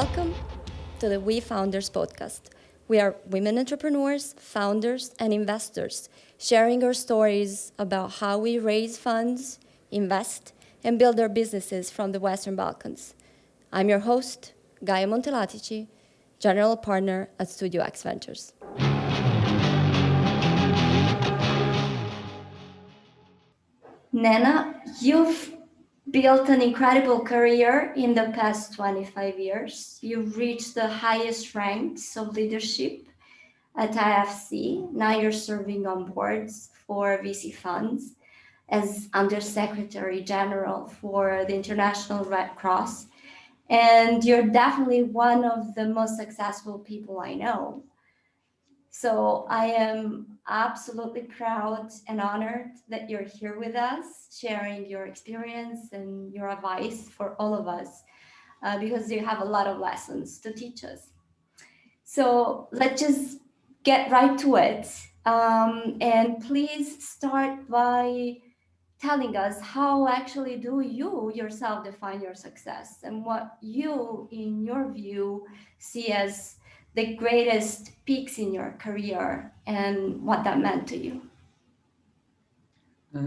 Welcome to the We Founders podcast. We are women entrepreneurs, founders, and investors sharing our stories about how we raise funds, invest, and build our businesses from the Western Balkans. I'm your host, Gaia Montelatici, General Partner at Studio X Ventures. Nena, you've built an incredible career in the past 25 years. You've reached the highest ranks of leadership at IFRC. Now you're serving on boards for VC funds as Undersecretary General for the International Red Cross. And you're definitely one of the most successful people I know. So I am absolutely proud and honored that you're here with us, sharing your experience and your advice for all of us, because you have a lot of lessons to teach us. So let's just get right to it. And please start by telling us how actually do you yourself define your success and what you, in your view, see as the greatest peaks in your career and what that meant to you.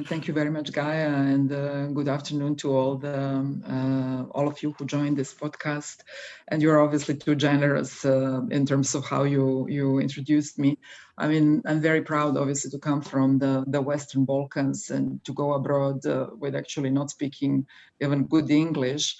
Thank you very much, Gaia, and good afternoon to all of you who joined this podcast. And you're obviously too generous in terms of how you introduced me. I mean, I'm very proud, obviously, to come from the Western Balkans and to go abroad with actually not speaking even good English,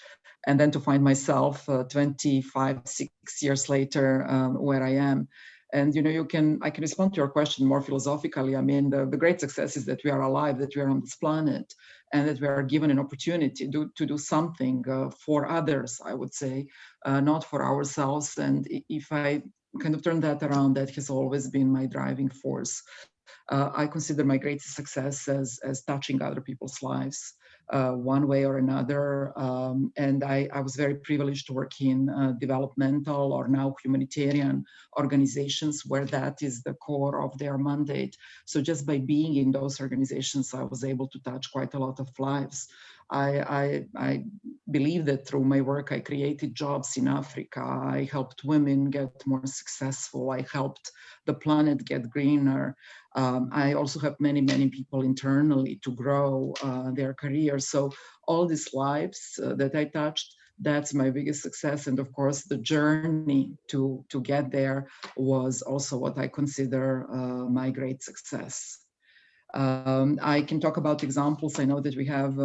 and then to find myself 6 years later where I am. And I can respond to your question more philosophically. I mean, the great success is that we are alive, that we are on this planet, and that we are given an opportunity to do something for others, I would say, not for ourselves. And if I kind of turn that around, that has always been my driving force. I consider my greatest success as touching other people's lives. One way or another. And I was very privileged to work in developmental or now humanitarian organizations where that is the core of their mandate. So just by being in those organizations, I was able to touch quite a lot of lives. I believe that through my work, I created jobs in Africa. I helped women get more successful. I helped the planet get greener. I also helped many people internally to grow their careers. So all these lives that I touched, that's my biggest success. And of course, the journey to get there was also what I consider my great success. I can talk about examples. I know that we have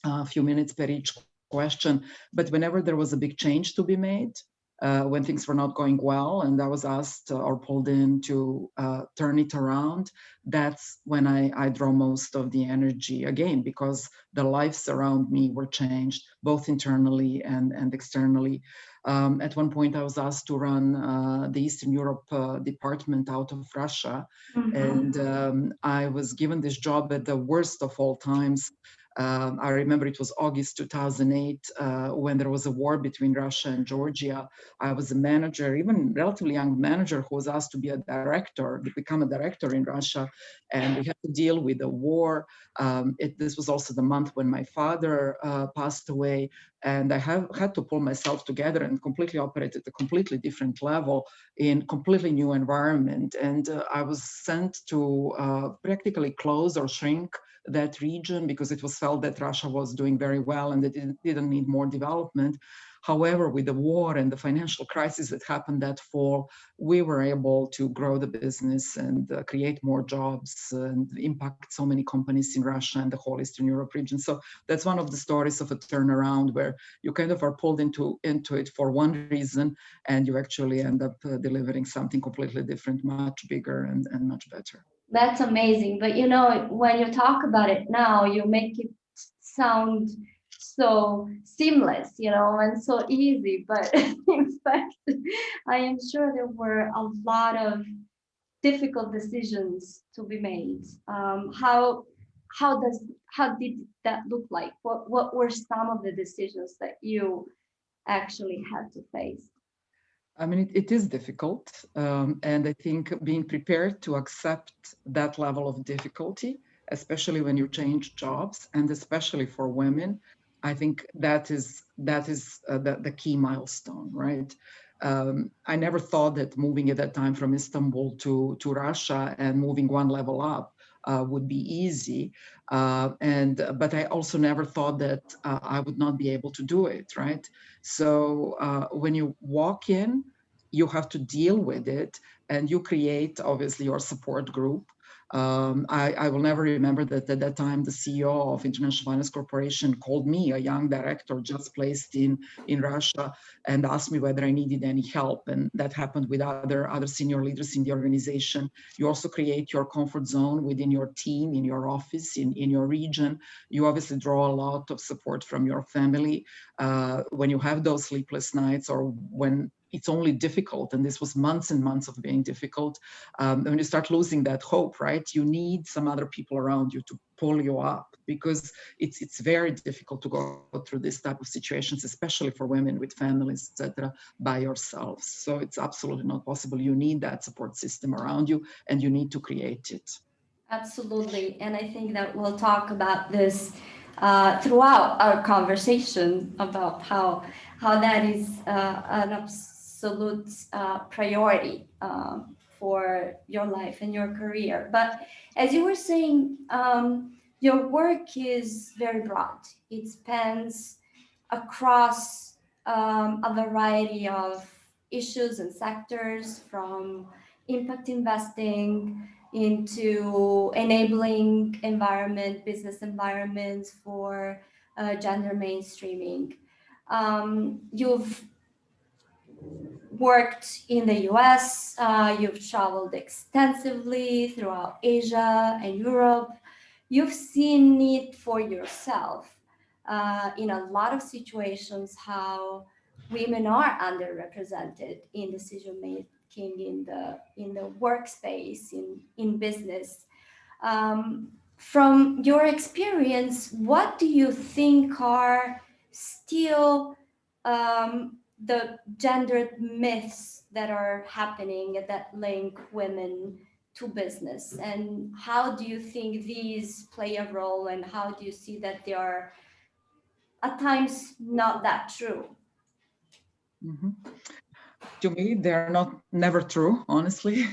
a few minutes per each question, but whenever there was a big change to be made, when things were not going well and I was asked or pulled in to turn it around, that's when I draw most of the energy again, because the lives around me were changed, both internally and externally. At one point, I was asked to run the Eastern Europe department out of Russia. Mm-hmm. And I was given this job at the worst of all times. I remember it was August 2008 when there was a war between Russia and Georgia. I was a manager, even relatively young manager, who was asked to be a director, to become a director in Russia. And we had to deal with the war. This was also the month when my father passed away. And I had to pull myself together and completely operate at a completely different level in completely new environment. And I was sent to practically close or shrink that region because it was felt that Russia was doing very well and that it didn't need more development. However, with the war and the financial crisis that happened that fall, we were able to grow the business and create more jobs and impact so many companies in Russia and the whole Eastern Europe region. So that's one of the stories of a turnaround where you kind of are pulled into it for one reason and you actually end up delivering something completely different, much bigger and much better. That's amazing. But when you talk about it now, you make it sound so seamless, and so easy. But in fact, I am sure there were a lot of difficult decisions to be made. How did that look like? What were some of the decisions that you actually had to face? I mean, it is difficult. And I think being prepared to accept that level of difficulty, especially when you change jobs, and especially for women, I think that is the key milestone, right? I never thought that moving at that time from Istanbul to Russia and moving one level up would be easy, but I also never thought that I would not be able to do it, right? So when you walk in, you have to deal with it, and you create obviously your support group. I will never remember that at that time the CEO of International Finance Corporation called me, a young director just placed in Russia, and asked me whether I needed any help. And that happened with other senior leaders in the organization. You also create your comfort zone within your team, in your office, in your region. You obviously draw a lot of support from your family when you have those sleepless nights, or when it's only difficult, and this was months and months of being difficult. When you start losing that hope, right, you need some other people around you to pull you up, because it's very difficult to go through this type of situations, especially for women with families, etc., by yourselves. So it's absolutely not possible. You need that support system around you, and you need to create it. Absolutely. And I think that we'll talk about this throughout our conversation about how that is an absolute priority for your life and your career. But as you were saying, your work is very broad. It spans across a variety of issues and sectors, from impact investing into enabling business environments for gender mainstreaming. You've worked in the US, you've traveled extensively throughout Asia and Europe. You've seen it for yourself in a lot of situations how women are underrepresented in decision making in the workspace, in business. From your experience, what do you think are still the gendered myths that are happening that link women to business, and how do you think these play a role, and how do you see that they are at times not that true? Mm-hmm. To me, they're not never true, honestly.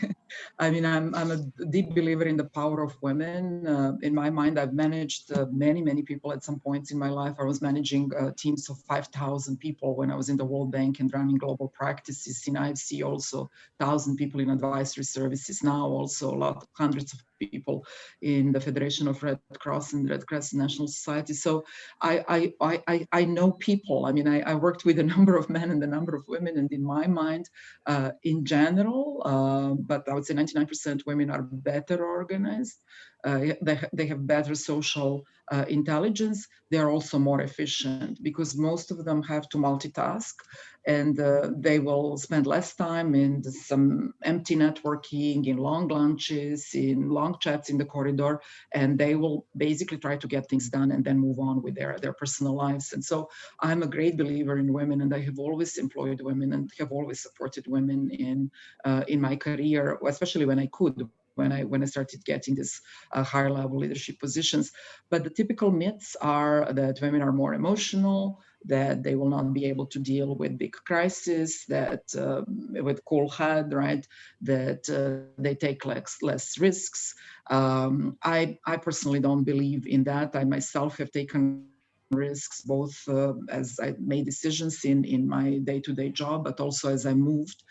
I mean, I'm a deep believer in the power of women. In my mind, I've managed many people at some points in my life. I was managing teams of 5,000 people when I was in the World Bank and running global practices in IFC, also 1,000 people in advisory services, now also hundreds of people in the Federation of Red Cross and Red Crescent National Society. So I know people. I mean, I worked with a number of men and a number of women, and in my mind, in general, but I would say 99% women are better organized. They have better social intelligence. They are also more efficient, because most of them have to multitask, and they will spend less time in some empty networking, in long lunches, in long chats in the corridor, and they will basically try to get things done and then move on with their personal lives. And so I'm a great believer in women, and I have always employed women and have always supported women in my career, especially when I could, when I started getting this higher level leadership positions. But the typical myths are that women are more emotional, that they will not be able to deal with big crises, that with cool head, right, that they take less risks. I personally don't believe in that. I myself have taken risks, both as I made decisions in my day-to-day job, but also as I moved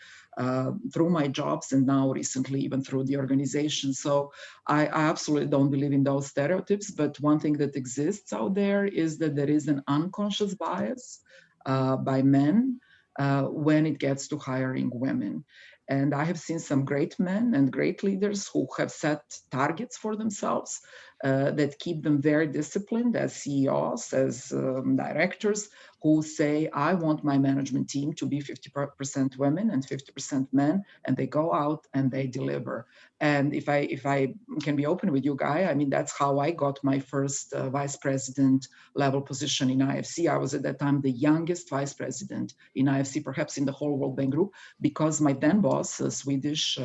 through my jobs, and now recently even through the organization. So I absolutely don't believe in those stereotypes. But one thing that exists out there is that there is an unconscious bias by men when it gets to hiring women. And I have seen some great men and great leaders who have set targets for themselves that keep them very disciplined as CEOs, as directors, who say, I want my management team to be 50% women and 50% men, and they go out and they deliver. And if I can be open with you, Gaia, I mean, that's how I got my first vice president level position in IFC. I was at that time the youngest vice president in IFC, perhaps in the whole World Bank Group, because my then boss, a Swedish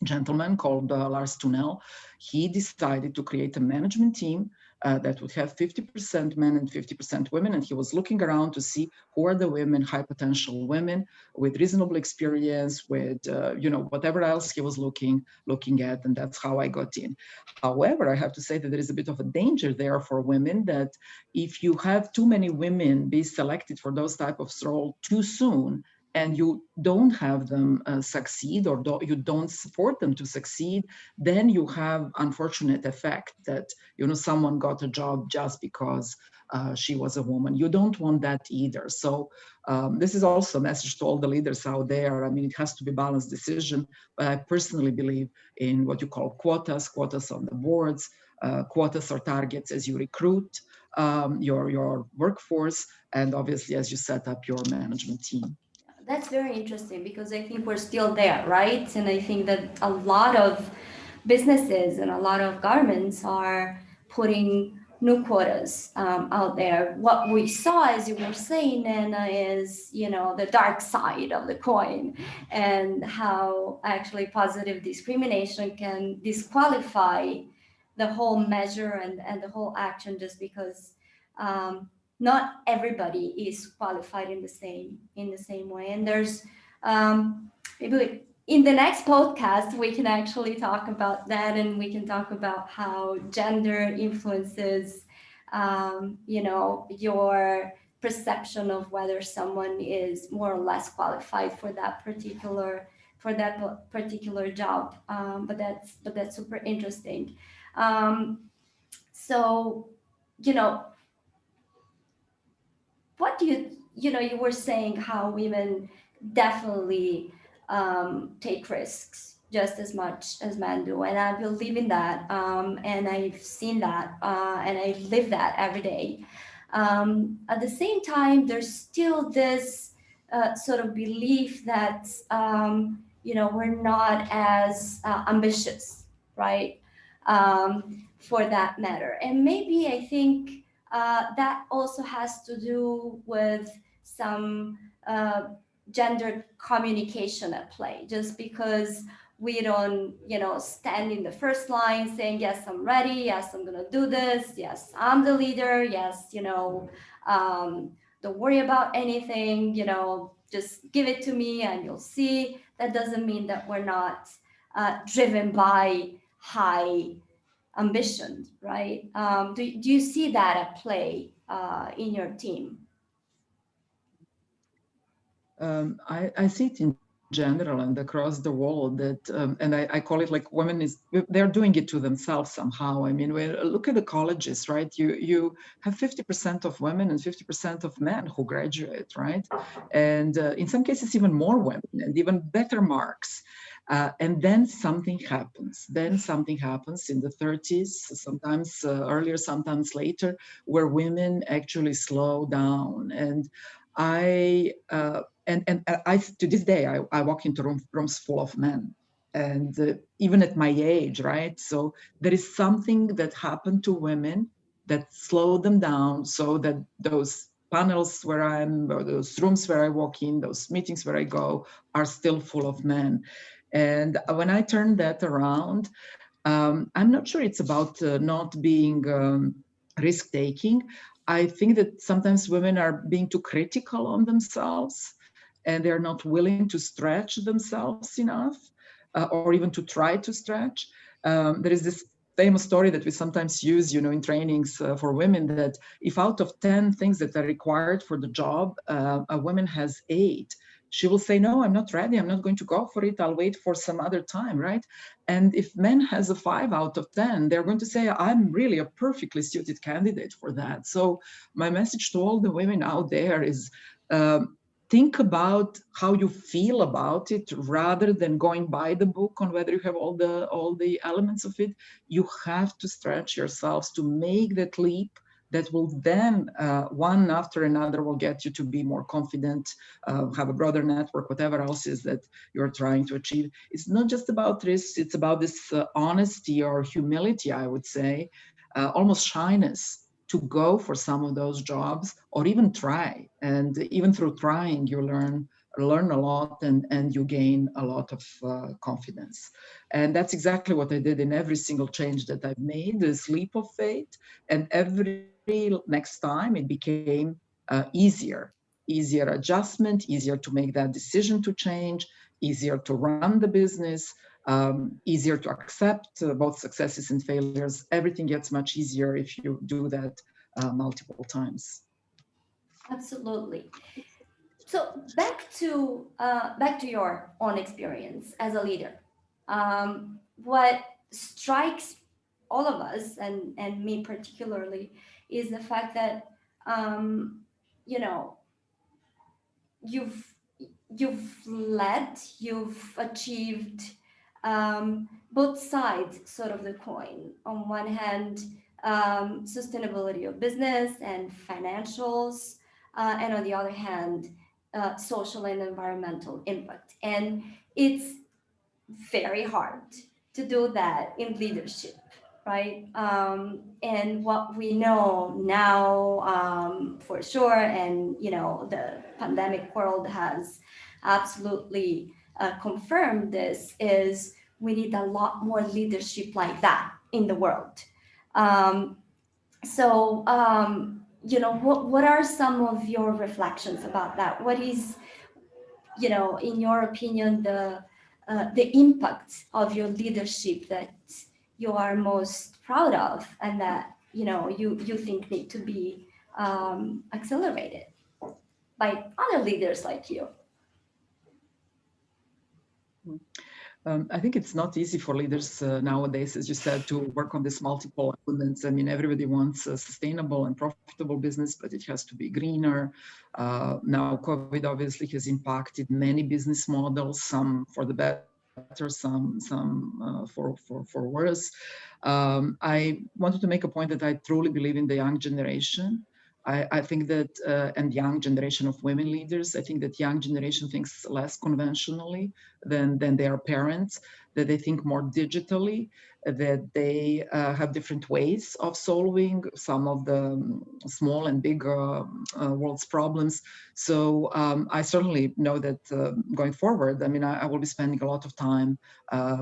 gentleman called Lars Tunnel. He decided to create a management team that would have 50% men and 50% women. And he was looking around to see who are the women, high potential women with reasonable experience, with whatever else he was looking at. And that's how I got in. However, I have to say that there is a bit of a danger there for women, that if you have too many women be selected for those type of roles too soon, and you don't have them succeed, or you don't support them to succeed, then you have unfortunate effect that someone got a job just because she was a woman. You don't want that either. So this is also a message to all the leaders out there. I mean, it has to be a balanced decision, but I personally believe in what you call quotas on the boards, quotas or targets as you recruit your workforce, and obviously as you set up your management team. That's very interesting, because I think we're still there, right? And I think that a lot of businesses and a lot of governments are putting new quotas out there. What we saw, as you were saying, Nana, is the dark side of the coin, and how actually positive discrimination can disqualify the whole measure and the whole action, just because not everybody is qualified in the same way. And there's maybe in the next podcast we can actually talk about that, and we can talk about how gender influences your perception of whether someone is more or less qualified for that particular job. But that's super interesting. So what do you were saying how women definitely take risks just as much as men do, and I believe in that, and I've seen that, and I live that every day. At the same time, there's still this sort of belief that we're not as ambitious, right? For that matter, and maybe I think that also has to do with some gendered communication at play. Just because we don't, stand in the first line saying, yes, I'm ready. Yes, I'm going to do this. Yes, I'm the leader. Yes, don't worry about anything, just give it to me and you'll see. That doesn't mean that we're not driven by high ambition, right? Do you see that at play in your team? I see it in general and across the world that, and I call it like women they're doing it to themselves somehow. I mean, look at the colleges, right? You have 50% of women and 50% of men who graduate, right? And in some cases, even more women and even better marks. And then something happens. Then something happens in the 30s, sometimes earlier, sometimes later, where women actually slow down. And I to this day, I walk into rooms full of men, and even at my age, right? So there is something that happened to women that slowed them down, so that those panels where I'm, or those rooms where I walk in, those meetings where I go, are still full of men. And when I turn that around, I'm not sure it's about not being risk-taking. I think that sometimes women are being too critical on themselves, and they're not willing to stretch themselves enough, or even to try to stretch. There is this famous story that we sometimes use, in trainings for women, that if out of 10 things that are required for the job, a woman has 8, she will say, no, I'm not ready. I'm not going to go for it. I'll wait for some other time, right? And if men has a 5 out of 10, they're going to say, I'm really a perfectly suited candidate for that. So my message to all the women out there is, think about how you feel about it, rather than going by the book on whether you have all the elements of it. You have to stretch yourselves to make that leap that will then, one after another, will get you to be more confident, have a broader network, whatever else is that you're trying to achieve. It's not just about risks, it's about this honesty or humility, I would say, almost shyness, to go for some of those jobs, or even try. And even through trying, you learn learn a lot, and you gain a lot of confidence. And that's exactly what I did in every single change that I've made, this leap of faith. And every next time it became easier adjustment, easier to make that decision to change, easier to run the business, easier to accept both successes and failures. Everything gets much easier if you do that multiple times. Absolutely. So back to your own experience as a leader. What strikes all of us, and me particularly, is the fact that um, you know you've you've achieved both sides sort of the coin. On one hand, sustainability of business and financials, and on the other hand, social and environmental impact. And it's very hard to do that in leadership, right? And what we know now, for sure, and the pandemic world has absolutely confirmed this, is we need a lot more leadership like that in the world. Um, what are some of your reflections about that? What is, in your opinion, the impact of your leadership that you are most proud of, and that you think need to be accelerated by other leaders like you? I think it's not easy for leaders nowadays, as you said, to work on these multiple elements. I mean, everybody wants a sustainable and profitable business, but it has to be greener. Now, COVID obviously has impacted many business models, some for the better, some for worse. I wanted to make a point that I truly believe in the young generation. I think that, and young generation of women leaders, I think that young generation thinks less conventionally than their parents, that they think more digitally, that they have different ways of solving some of the small and big world's problems. So I certainly know that going forward, I mean, I will be spending a lot of time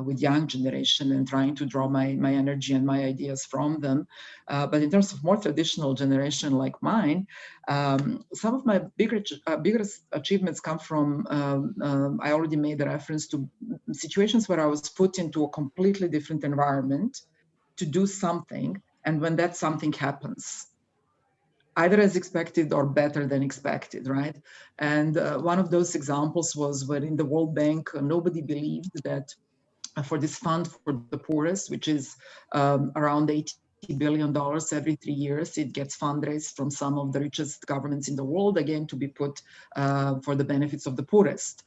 with young generation and trying to draw my energy and my ideas from them. But in terms of more traditional generation like mine, some of my biggest achievements come from, I already made a reference to situations where I was put into a completely different environment to do something. And when that something happens, either as expected or better than expected, right? And one of those examples was when in the World Bank, nobody believed that for this fund for the poorest, which is around $80 billion every 3 years. It gets fundraised from some of the richest governments in the world, again, to be put for the benefits of the poorest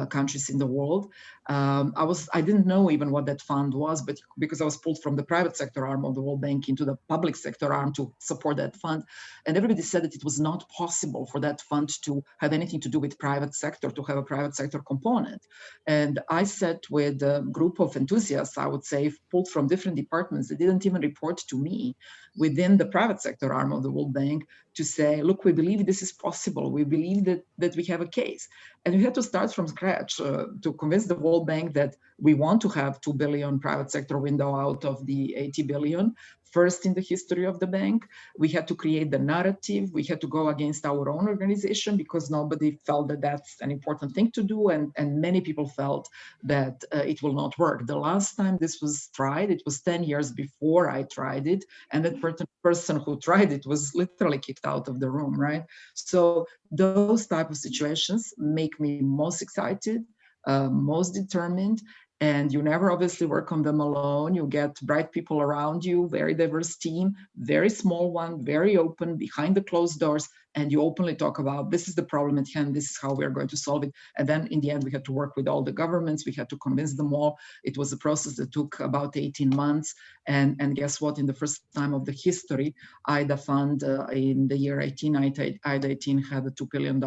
countries in the world. I didn't know even what that fund was, but because I was pulled from the private sector arm of the World Bank into the public sector arm to support that fund. And everybody said that it was not possible for that fund to have anything to do with private sector, to have a private sector component. And I sat with a group of enthusiasts, I would say, pulled from different departments that didn't even report to me within the private sector arm of the World Bank to say, look, we believe this is possible. We believe that we have a case. And we had to start from scratch to convince the World Bank that we want to have 2 billion private sector window out of the 80 billion. First in the history of the bank, we had to create the narrative. We had to go against our own organization because nobody felt that that's an important thing to do. And many people felt that it will not work. The last time this was tried, it was 10 years before I tried it. And that person who tried it was literally kicked out of the room, right? So those type of situations make me most excited, most determined. And you never obviously work on them alone. You get bright people around you, very diverse team, very small one, very open, behind the closed doors, and you openly talk about this is the problem at hand, this is how we're going to solve it. And then in the end, we had to work with all the governments, we had to convince them all. It was a process that took about 18 months. And guess what? In the first time of the history, IDA fund in the year 18, IDA 18 had $2 billion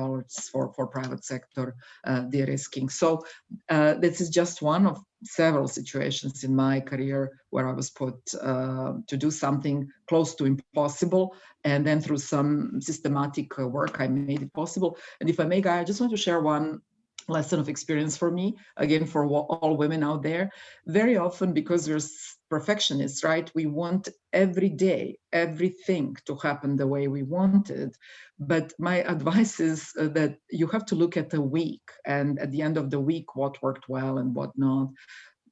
for private sector de-risking. So this is just one of several situations in my career where I was put to do something close to impossible. And then through some systematic work, I made it possible. And if I may, Gaia, I just want to share one lesson of experience for me, again, for all women out there. Very often, because we're perfectionists, right, we want every day everything to happen the way we want it. But my advice is that you have to look at a week, and at the end of the week, what worked well and what not.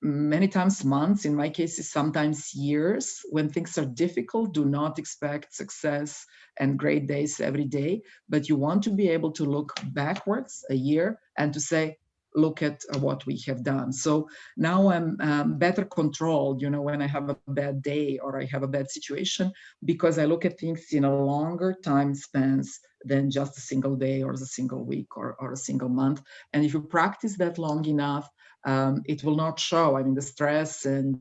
Many times months, in my cases sometimes years. When things are difficult, do not expect success and great days every day, but you want to be able to look backwards a year and to say, look at what we have done. So now I'm better controlled, when I have a bad day or I have a bad situation, because I look at things in a longer time spans than just a single day or a single week or a single month. And if you practice that long enough, it will not show. I mean, the stress and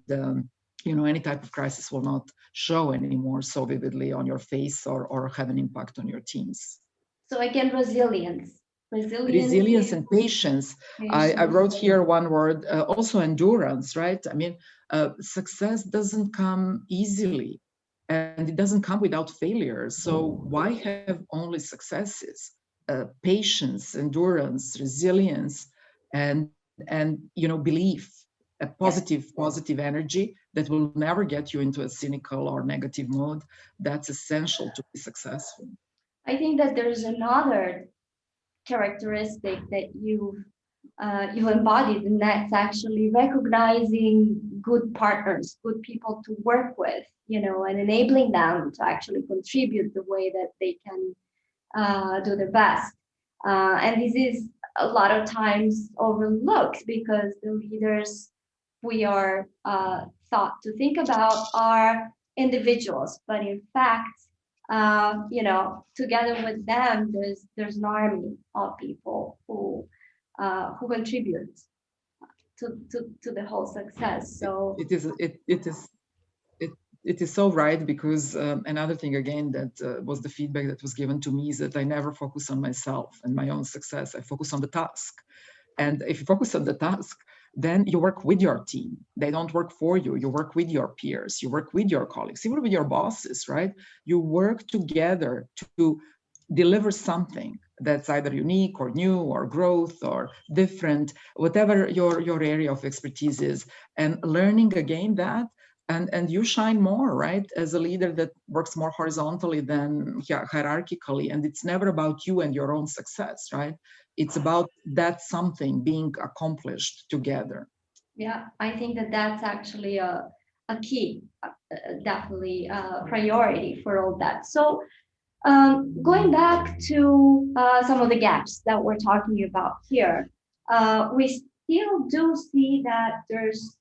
any type of crisis will not show anymore so vividly on your face or have an impact on your teams. So again, resilience. Resilience and patience. I wrote here one word, also endurance, right? I mean, success doesn't come easily, and it doesn't come without failure. So why have only successes? Patience, endurance, resilience, and belief, a positive energy that will never get you into a cynical or negative mode. That's essential to be successful. I think that there's another characteristic that you embodied, and that's actually recognizing good partners, good people to work with, and enabling them to actually contribute the way that they can do their best. And this is a lot of times overlooked because the leaders we are thought to think about are individuals, but in fact, together with them, there's an army of people who contribute to the whole success. So it is so right, because another thing again that was the feedback that was given to me is that I never focus on myself and my own success. I focus on the task. And if you focus on the task, then you work with your team. They don't work for you. You work with your peers. You work with your colleagues, even with your bosses, right? You work together to deliver something that's either unique or new or growth or different, whatever your area of expertise is. And learning again that, and you shine more, right, as a leader that works more horizontally than hierarchically. And it's never about you and your own success, right? It's about that something being accomplished together. Yeah, I think that that's actually a key, definitely a priority for all that. So going back to some of the gaps that we're talking about here, we still do see that there's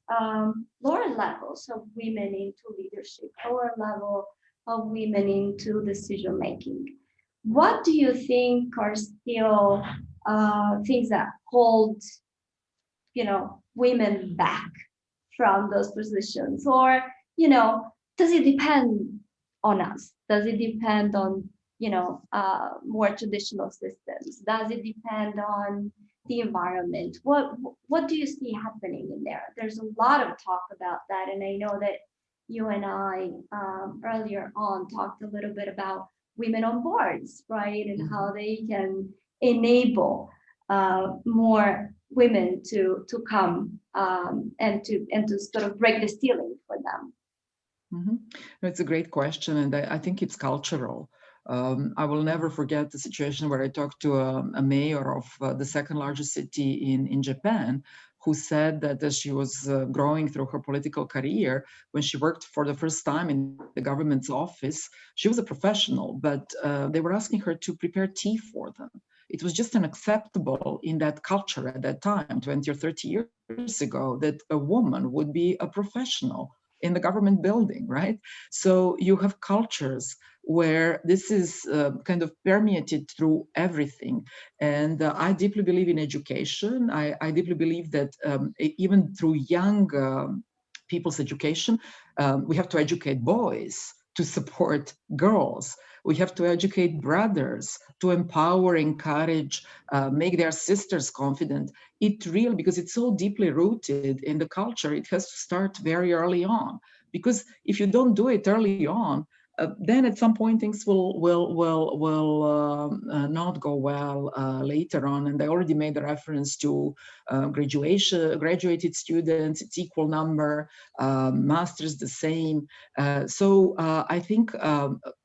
lower levels of women into leadership, lower level of women into decision making. What do you think are still things that hold, women back from those positions? Or, does it depend on us? Does it depend on, more traditional systems? Does it depend on the environment? What do you see happening in there? There's a lot of talk about that. And I know that you and I earlier on talked a little bit about women on boards, right? And how they can enable more women to come and to sort of break the ceiling for them. No, it's a great question, and I think it's cultural. I will never forget the situation where I talked to a mayor of the second largest city in Japan, who said that as she was growing through her political career, when she worked for the first time in the government's office, she was a professional, but they were asking her to prepare tea for them. It was just unacceptable in that culture at that time, 20 or 30 years ago, that a woman would be a professional in the government building, right? So you have cultures where this is kind of permeated through everything. And I deeply believe in education. I deeply believe that even through young people's education, we have to educate boys to support girls. We have to educate brothers to empower, encourage, make their sisters confident. It really, because it's so deeply rooted in the culture, it has to start very early on. Because if you don't do it early on, then at some point things will not go well later on. And I already made a reference to graduated students. It's equal number, masters the same. So I think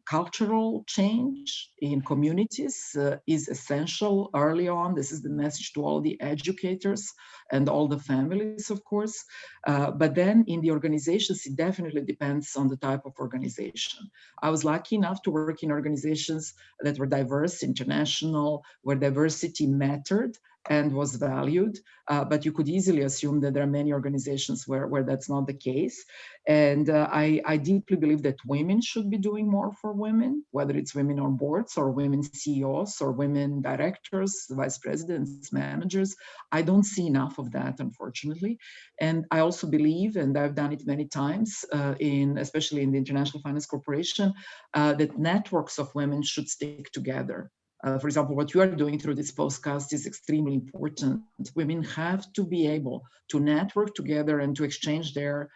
cultural change in communities is essential early on. This is the message to all the educators and all the families, of course. But then in the organizations, it definitely depends on the type of organization. I was lucky enough to work in organizations that were diverse, international, where diversity mattered and was valued. But you could easily assume that there are many organizations where that's not the case. And I deeply believe that women should be doing more for women, whether it's women on boards or women CEOs or women directors, vice presidents, managers. I don't see enough of that, unfortunately. And I also believe, and I've done it many times, especially in the International Finance Corporation, that networks of women should stick together. For example, what you are doing through this podcast is extremely important. Women have to be able to network together and to exchange their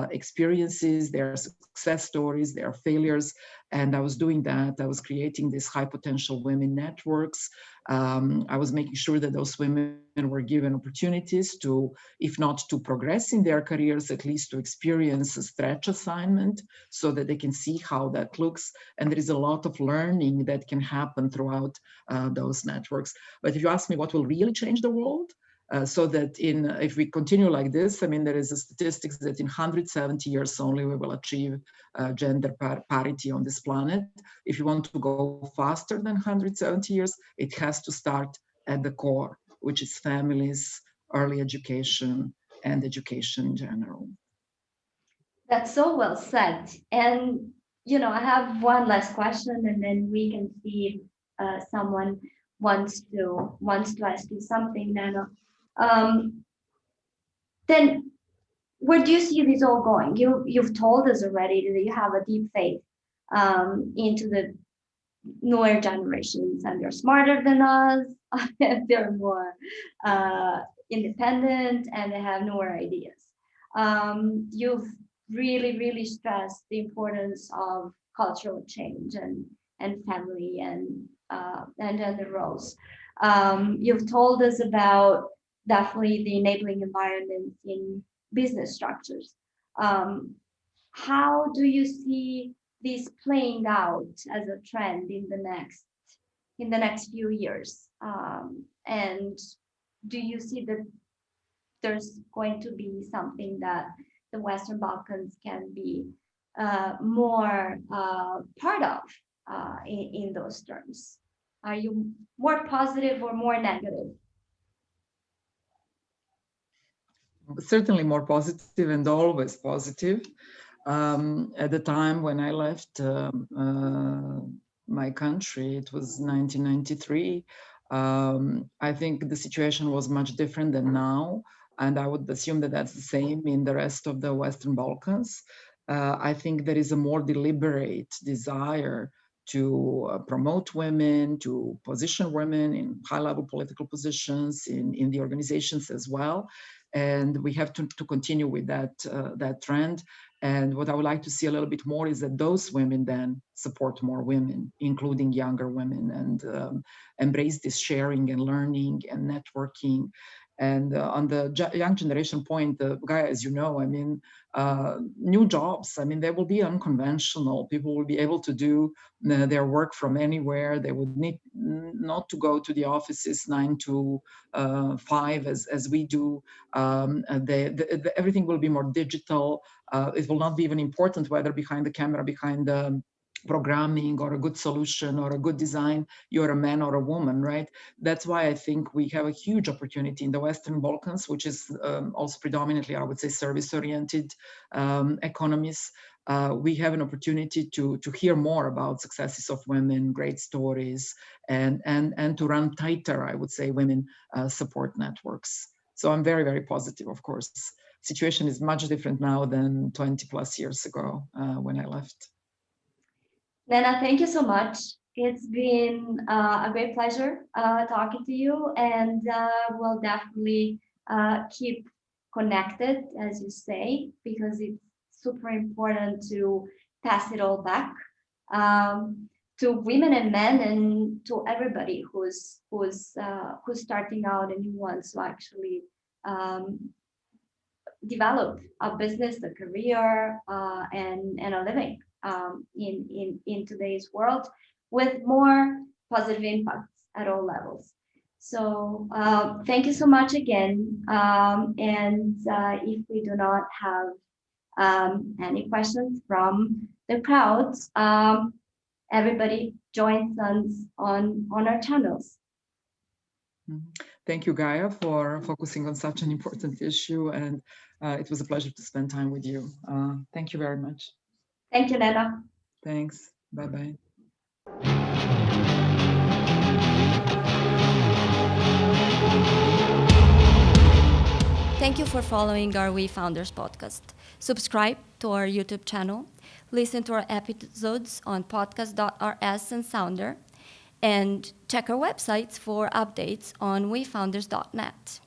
experiences, their success stories, their failures. And I was doing that. I was creating these high potential women networks. I was making sure that those women were given opportunities to, if not to progress in their careers, at least to experience a stretch assignment so that they can see how that looks. And there is a lot of learning that can happen throughout those networks. But if you ask me what will really change the world, so that if we continue like this, I mean, there is a statistics that in 170 years only we will achieve gender parity on this planet. If you want to go faster than 170 years, it has to start at the core, which is families, early education, and education in general. That's so well said. And I have one last question, and then we can see if someone wants to ask you something, Nana. Um, then where do you see this all going? You've told us already that you have a deep faith into the newer generations, and they're smarter than us, they're more independent, and they have newer ideas. You've really stressed the importance of cultural change and family and gender roles. You've told us about definitely the enabling environment in business structures. Um, how do you see this playing out as a trend in the next few years? And do you see that there's going to be something that the Western Balkans can be more part of in those terms? Are you more positive or more negative? Certainly more positive and always positive. At the time when I left my country, it was 1993. I think the situation was much different than now, and I would assume that that's the same in the rest of the Western Balkans. I think there is a more deliberate desire to promote women, to position women in high-level political positions in the organizations as well. And we have to continue with that trend. And what I would like to see a little bit more is that those women then support more women, including younger women, and embrace this sharing and learning and networking. And on the young generation point, Gaia, as you know, I mean, new jobs, I mean, they will be unconventional. People will be able to do their work from anywhere. They would need not to go to the offices 9 to 5 as we do. Everything will be more digital. It will not be even important whether behind the camera, behind the programming or a good solution or a good design, you're a man or a woman, right? That's why I think we have a huge opportunity in the Western Balkans, which is also predominantly, I would say, service-oriented economies. We have an opportunity to hear more about successes of women, great stories, and to run tighter, I would say, women support networks. So I'm very, very positive, of course. Situation is much different now than 20 plus years ago when I left. Nena, thank you so much. It's been a great pleasure talking to you, and we'll definitely keep connected, as you say, because it's super important to pass it all back to women and men, and to everybody who's starting out and who wants to actually develop a business, a career, and a living in today's world with more positive impacts at all levels. So thank you so much again. And if we do not have any questions from the crowds, everybody joins us on our channels. Thank you, Gaia, for focusing on such an important issue, and it was a pleasure to spend time with you. Thank you very much. Thank you, Nena. Thanks. Bye-bye. Thank you for following our We Founders podcast. Subscribe to our YouTube channel, listen to our episodes on podcast.rs and Sounder, and check our websites for updates on wefounders.net.